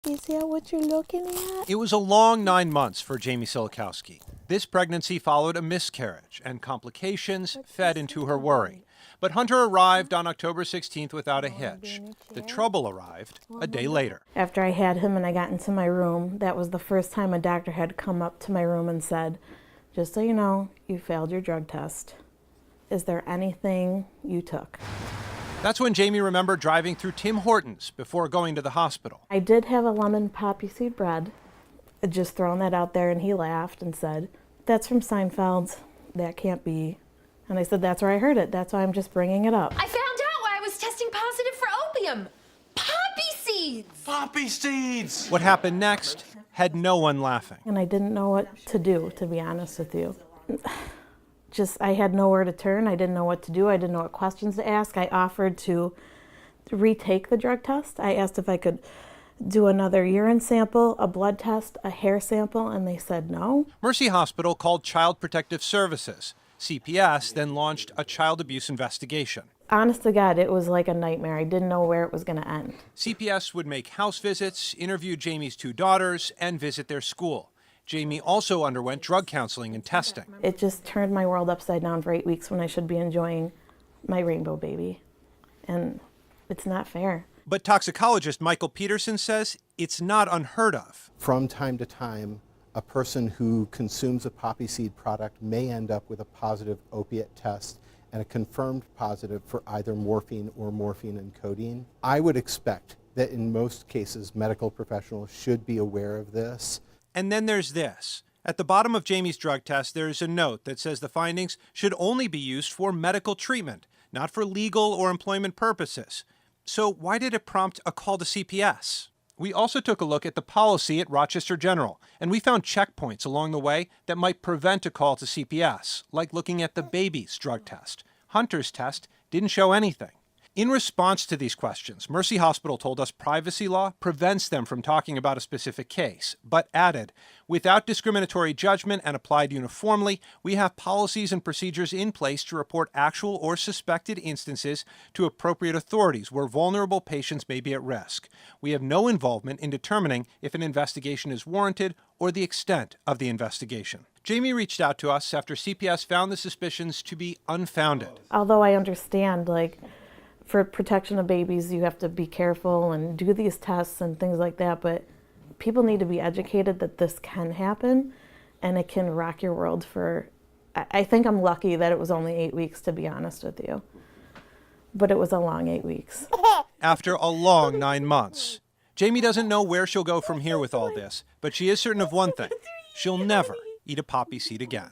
Is that what you're looking at? It was a long 9 months for Jamie Silakowski. This pregnancy followed a miscarriage, and complications fed into her worry. But Hunter arrived on October 16th without a hitch. The trouble arrived a day later. After I had him and I got into my room, that was the first time a doctor had come up to my room and said, "Just so you know, you failed your drug test. Is there anything you took?" That's when Jamie remembered driving through Tim Hortons before going to the hospital. I did have a lemon poppy seed bread. Just throwing that out there, and he laughed and said, "That's from Seinfeld. That can't be." And I said, "That's where I heard it. That's why I'm just bringing it up." I found out why I was testing positive for opium. Poppy seeds! Poppy seeds! What happened next had no one laughing. And I didn't know what to do, to be honest with you. I had nowhere to turn. I didn't know what to do. I didn't know what questions to ask. I offered to retake the drug test. I asked if I could do another urine sample, a blood test, a hair sample, and they said no. Mercy Hospital called Child Protective Services. CPS then launched a child abuse investigation. Honest to God, it was like a nightmare. I didn't know where it was going to end. CPS would make house visits, interview Jamie's 2 daughters, and visit their school. Jamie also underwent drug counseling and testing. It just turned my world upside down for 8 weeks when I should be enjoying my rainbow baby. And it's not fair. But toxicologist Michael Peterson says it's not unheard of. From time to time, a person who consumes a poppy seed product may end up with a positive opiate test and a confirmed positive for either morphine or morphine and codeine. I would expect that in most cases, medical professionals should be aware of this. And then there's this. At the bottom of Jamie's drug test, there is a note that says the findings should only be used for medical treatment, not for legal or employment purposes. So why did it prompt a call to CPS? We also took a look at the policy at Rochester General, and we found checkpoints along the way that might prevent a call to CPS, like looking at the baby's drug test. Hunter's test didn't show anything. In response to these questions, Mercy Hospital told us privacy law prevents them from talking about a specific case, but added, without discriminatory judgment and applied uniformly, we have policies and procedures in place to report actual or suspected instances to appropriate authorities where vulnerable patients may be at risk. We have no involvement in determining if an investigation is warranted or the extent of the investigation. Jamie reached out to us after CPS found the suspicions to be unfounded. Although I understand, for protection of babies, you have to be careful and do these tests and things like that, but people need to be educated that this can happen and it can rock your world I think I'm lucky that it was only 8 weeks, to be honest with you. But it was a long 8 weeks. After a long 9 months. Jamie doesn't know where she'll go from here with all this, but she is certain of one thing. She'll never eat a poppy seed again.